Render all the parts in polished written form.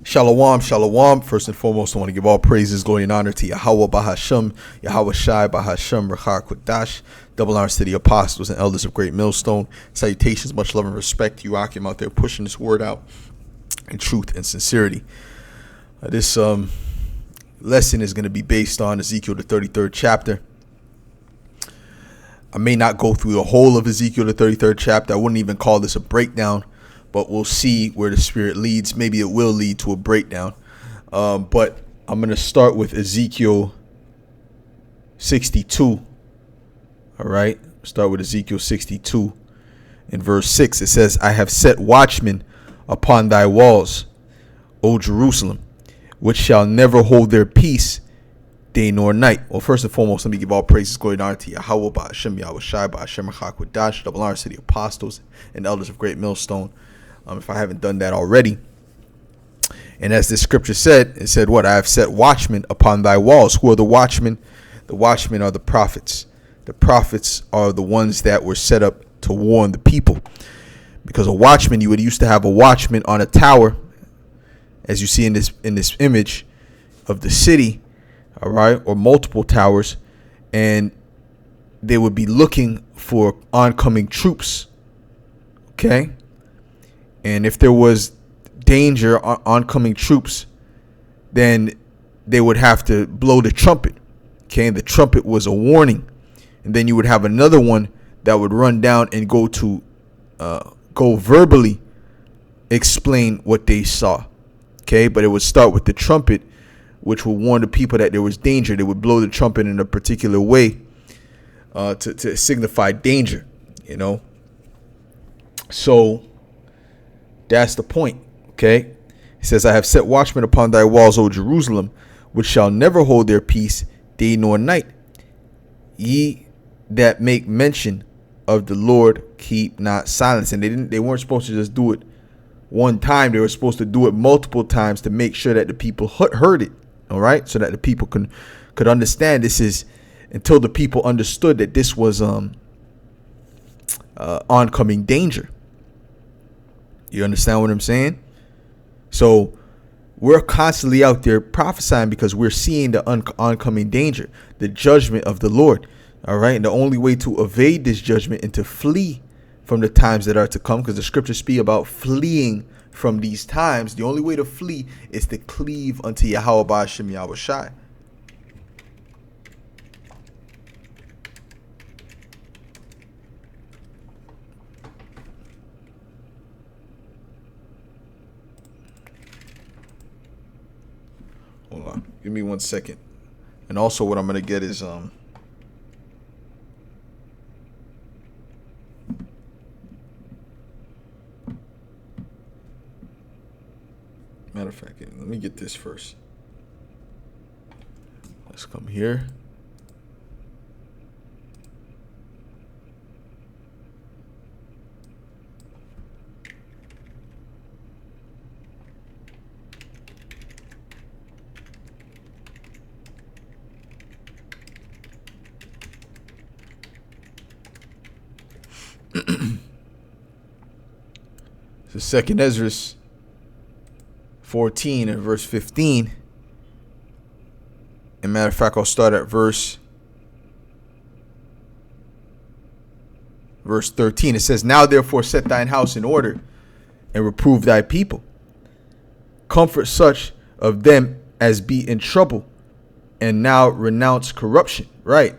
Shalom, shalom. First and foremost, I want to give all praises, glory, and honor to Yahweh Bahasham, Yahweh Shai Bahasham, Rachar Kodash, double honors to the apostles and elders of Great Millstone. Salutations, much love and respect to you, Akim, out there pushing this word out in truth and sincerity. This lesson is going to be based on Ezekiel, the 33rd chapter. I may not go through the whole of Ezekiel, the 33rd chapter. I wouldn't even call this a breakdown, but we'll see where the Spirit leads. Maybe it will lead to a breakdown. But I'm going to start with Ezekiel 62. All right. Start with Ezekiel 62 in verse 6. It says, I have set watchmen upon thy walls, O Jerusalem, which shall never hold their peace day nor night. Well, first and foremost, let me give all praises, glory, and honor to Yahweh, Ba'ashem, Yahweh Shai, Ba'ashem, Rachar Kodash, double honors to the apostles and elders of Great Millstone. If I haven't done that already. And as this scripture said, it said what? I have set watchmen upon thy walls. Who are the watchmen? The watchmen are the prophets. The prophets are the ones that were set up to warn the people. Because a watchman, you would used to have a watchman on a tower, as you see in this image of the city, all right, or multiple towers, and they would be looking for oncoming troops. Okay? And if there was danger, oncoming troops, then they would have to blow the trumpet. Okay, and the trumpet was a warning. And then you would have another one that would run down and go verbally explain what they saw. Okay, but it would start with the trumpet, which would warn the people that there was danger. They would blow the trumpet in a particular way to signify danger, you know. So that's the point, okay? It says, I have set watchmen upon thy walls, O Jerusalem, which shall never hold their peace day nor night. Ye that make mention of the Lord, keep not silence. And they weren't supposed to just do it one time. They were supposed to do it multiple times to make sure that the people heard it, all right? So that the people could understand this is, until the people understood that this was oncoming danger. You understand what I'm saying? So we're constantly out there prophesying because we're seeing the oncoming danger, the judgment of the Lord. All right. And the only way to evade this judgment and to flee from the times that are to come, because the scriptures speak about fleeing from these times, the only way to flee is to cleave unto Yahweh Ba'ashem Yahweh Shai. Hold on, give me 1 second. And also what I'm going to get is matter of fact, let me get this first. Let's come here. So 2nd Ezra 14 and verse 15. And matter of fact, I'll start at verse 13. It says, Now therefore set thine house in order and reprove thy people. Comfort such of them as be in trouble, and now renounce corruption. Right.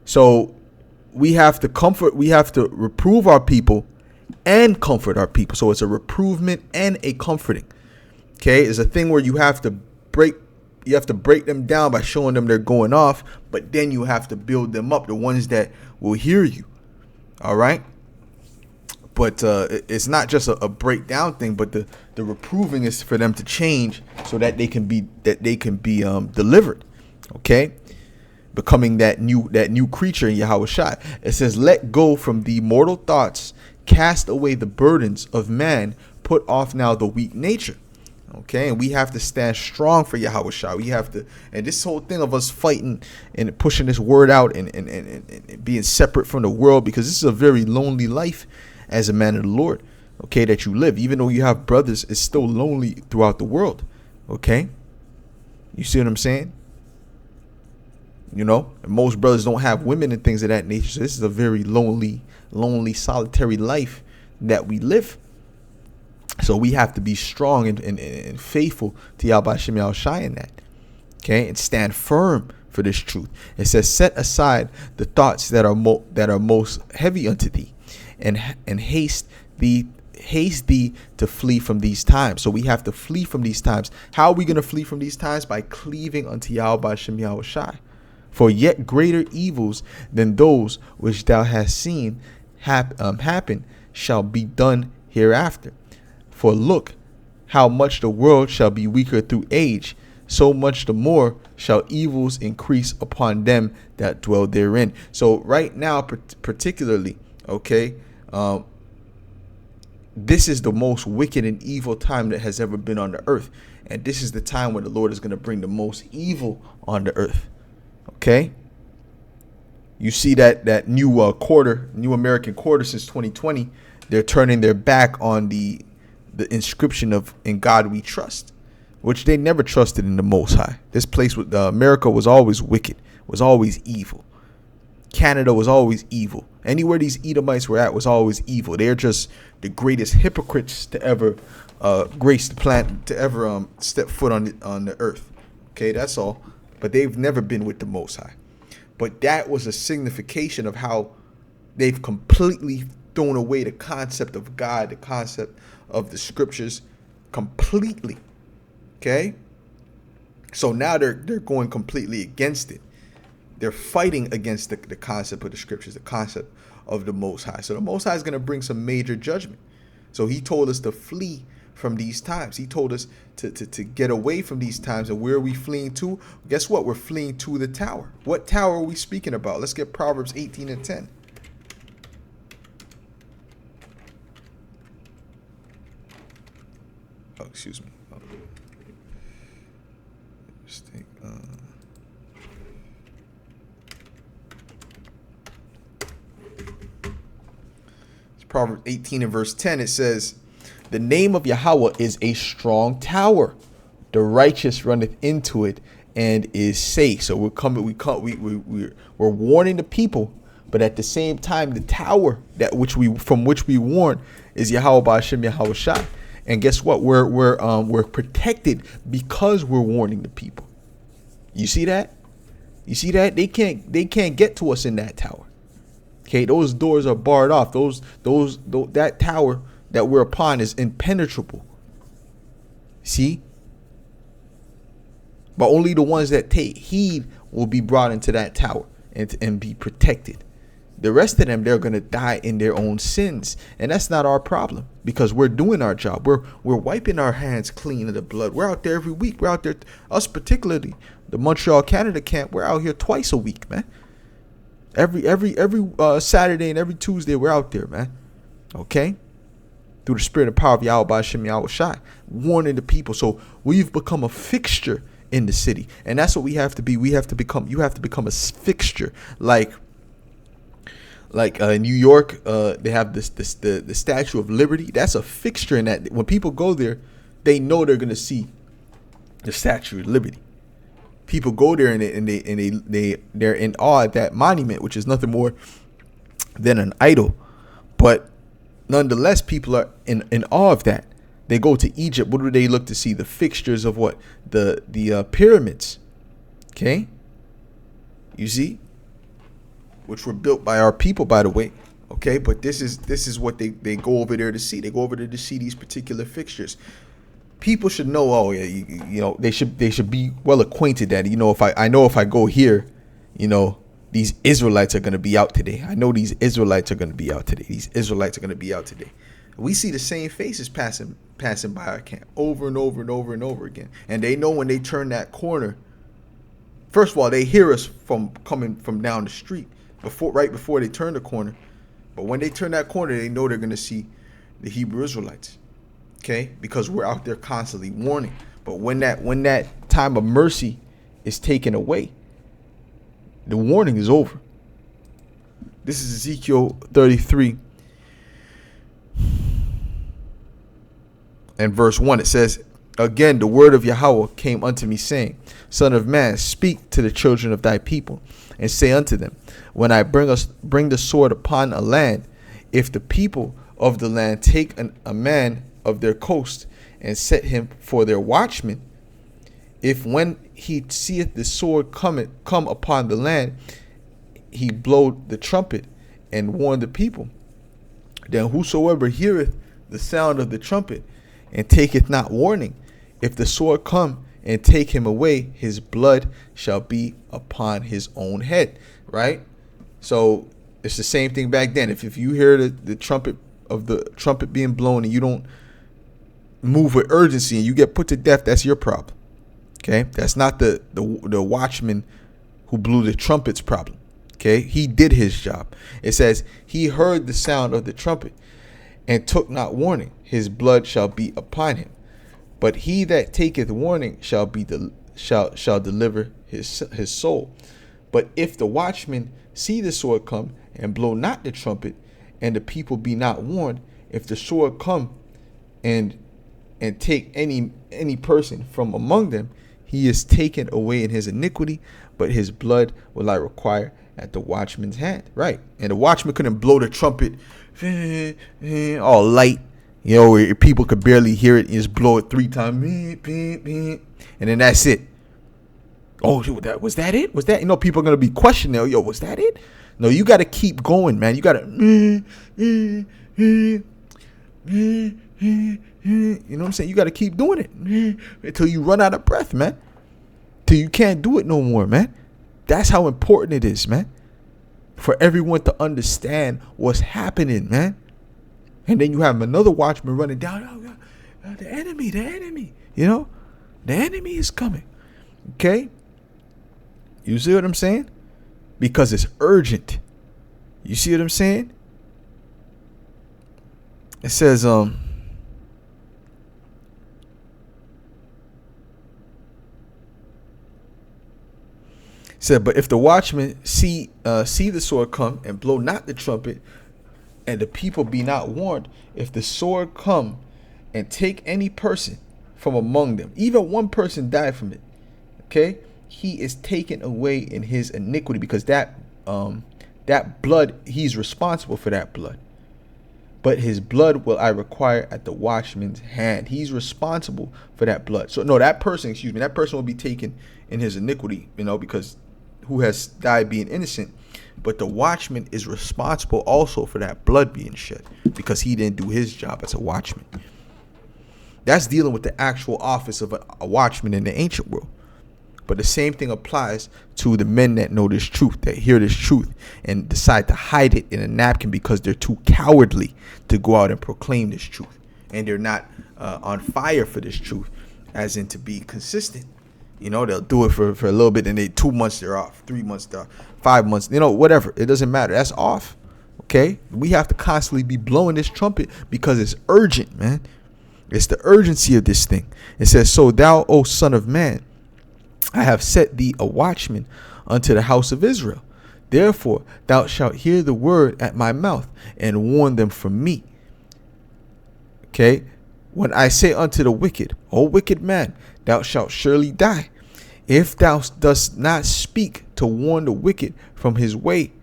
So we have to comfort, we have to reprove our people and comfort our people. So it's a reprovement and a comforting. Okay, it's a thing where you have to break them down by showing them they're going off, but then you have to build them up, the ones that will hear you. All right. But it's not just a breakdown thing, but the reproving is for them to change so that they can be delivered. Okay, becoming that new creature in Yahweh Shai. It says, let go from the mortal thoughts, cast away the burdens of man, put off now the weak nature. Okay, and we have to stand strong for Yahweh Shai. We have to, and this whole thing of us fighting and pushing this word out and being separate from the world, because this is a very lonely life as a man of the Lord. okay, that you live. Even though you have brothers, it's still lonely throughout the world. Okay, you see what I'm saying? You know, and most brothers don't have women and things of that nature. So this is a very lonely, solitary life that we live. So we have to be strong and faithful to Yahweh Shem Yahushai in that. Okay, and stand firm for this truth. It says, set aside the thoughts that are most heavy unto thee, and haste thee to flee from these times. So we have to flee from these times. How are we going to flee from these times? By cleaving unto Yahweh Shem Yahushai. For yet greater evils than those which thou hast seen happen shall be done hereafter. For look, how much the world shall be weaker through age, so much the more shall evils increase upon them that dwell therein. So right now, particularly, okay, this is the most wicked and evil time that has ever been on the earth. And this is the time where the Lord is going to bring the most evil on the earth. Okay, you see that new American quarter since 2020, they're turning their back on the inscription of "In God We Trust," which they never trusted in the Most High. This place with America was always wicked, was always evil. Canada was always evil. Anywhere these Edomites were at was always evil. They're just the greatest hypocrites to ever grace the planet, to ever step foot on the earth. Okay, that's all. But they've never been with the Most High. But that was a signification of how they've completely thrown away the concept of God, the concept of the scriptures completely. Okay? So now they're going completely against it. They're fighting against the concept of the scriptures, the concept of the Most High. So the Most High is going to bring some major judgment. So he told us to flee from these times. He told us to get away from these times. And where are we fleeing to? Guess what? We're fleeing to the tower. What tower are we speaking about? Let's get Proverbs 18 and 10. Oh, excuse me. Just think, it's Proverbs 18 and verse 10. It says, the name of Yahweh is a strong tower. The righteous runneth into it and is safe. So we're warning the people, but at the same time, the tower from which we warn is Yahweh Ba'ashem Yahushai. And guess what? We're protected because we're warning the people. You see that? You see that? They can't get to us in that tower. Okay, those doors are barred off. That tower that we're upon is impenetrable. See? But only the ones that take heed will be brought into that tower and be protected. The rest of them, they're going to die in their own sins. And that's not our problem, because we're doing our job. We're wiping our hands clean of the blood. We're out there every week. We're out there, us particularly, the Montreal, Canada camp, we're out here twice a week, man. Every Saturday and every Tuesday, we're out there, man. Okay? Through the spirit and power of Yahweh Ba'ashem Yahushai, warning the people. So we've become a fixture in the city. And that's what we have to be. You have to become a fixture. Like in New York, they have the Statue of Liberty. That's a fixture in that. When people go there, they know they're gonna see the Statue of Liberty. People go there and they're in awe at that monument, which is nothing more than an idol. But nonetheless, people are in awe of that. They go to Egypt. What do they look to see? The fixtures of what? The pyramids. Okay? You see? Which were built by our people, by the way. Okay? But this is what they go over there to see. They go over there to see these particular fixtures. People should know, oh yeah, you know, they should be well acquainted that, you know, if I go here, you know, these Israelites are going to be out today. I know these Israelites are going to be out today. These Israelites are going to be out today. We see the same faces passing by our camp over and over and over and over again. And they know when they turn that corner, first of all, they hear us from coming from down the street right before they turn the corner. But when they turn that corner, they know they're going to see the Hebrew Israelites. Okay? Because we're out there constantly warning. But when that time of mercy is taken away, the warning is over. This is Ezekiel 33. in verse 1, it says, again, the word of Yahweh came unto me, saying, Son of man, speak to the children of thy people, and say unto them, when I bring the sword upon a land, if the people of the land take a man of their coast, and set him for their watchman, if when he seeth the sword come upon the land, he blow the trumpet and warn the people, then whosoever heareth the sound of the trumpet and taketh not warning, if the sword come and take him away, his blood shall be upon his own head. Right? So it's the same thing back then. If you hear the trumpet being blown and you don't move with urgency and you get put to death, that's your problem. Okay? That's not the watchman who blew the trumpet's problem. Okay? He did his job. It says, he heard the sound of the trumpet and took not warning, his blood shall be upon him. But he that taketh warning shall deliver his soul. But if the watchman see the sword come and blow not the trumpet, and the people be not warned, if the sword come and take any person from among them, he is taken away in his iniquity, but his blood will I require at the watchman's hand. Right. And the watchman couldn't blow the trumpet all light, where people could barely hear it. You just blow it 3 times, and then that's it. Oh, was that it? Was that, people are going to be questioning, was that it? No, you got to keep going, man. You got to, you know what I'm saying? You got to keep doing it until you run out of breath, man. Till you can't do it no more, man. That's how important it is, man. For everyone to understand what's happening, man. And then you have another watchman running down. Oh, the enemy. The enemy is coming. Okay? You see what I'm saying? Because it's urgent. You see what I'm saying? It says, but if the watchman see the sword come and blow not the trumpet, and the people be not warned, if the sword come and take any person from among them, even one person die from it, okay, he is taken away in his iniquity, because that blood, he's responsible for that blood. But his blood will I require at the watchman's hand. He's responsible for that blood. So no, that person will be taken in his iniquity, because who has died being innocent. But the watchman is responsible also for that blood being shed, because he didn't do his job as a watchman. That's dealing with the actual office of a watchman in the ancient world. But the same thing applies to the men that know this truth, that hear this truth and decide to hide it in a napkin because they're too cowardly to go out and proclaim this truth. And they're not on fire for this truth, as in to be consistent. They'll do it for a little bit, and 2 months they're off, 3 months they're off, 5 months, whatever. It doesn't matter. That's off. Okay? We have to constantly be blowing this trumpet because it's urgent, man. It's the urgency of this thing. It says, so thou, O son of man, I have set thee a watchman unto the house of Israel. Therefore thou shalt hear the word at my mouth and warn them from me. Okay? When I say unto the wicked, O wicked man, thou shalt surely die. If thou dost not speak to warn the wicked from his way,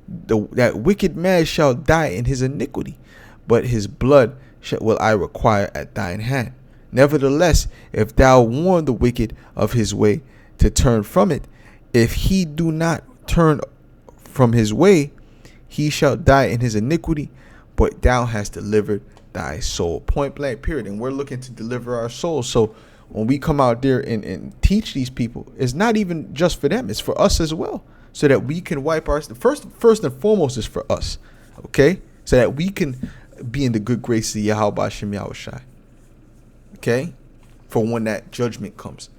that wicked man shall die in his iniquity, but his blood will I require at thine hand. Nevertheless, if thou warn the wicked of his way to turn from it, if he do not turn from his way, he shall die in his iniquity, but thou hast delivered thy soul. Point blank, period. And we're looking to deliver our souls. So when we come out there and teach these people, it's not even just for them, it's for us as well, so that we can wipe our first and foremost is for us, okay, so that we can be in the good grace of Yahweh Hashem Yahushai, okay, for when that judgment comes.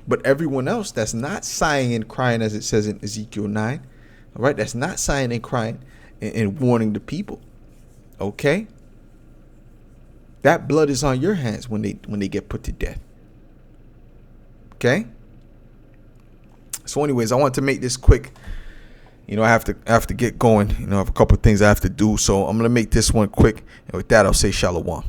But everyone else that's not sighing and crying, as it says in Ezekiel 9, all right, that's not sighing and crying and warning the people, okay, that blood is on your hands when they get put to death. Okay. So anyways, I want to make this quick. I have to get going. I have a couple of things I have to do. So I'm going to make this one quick. And with that, I'll say shalom.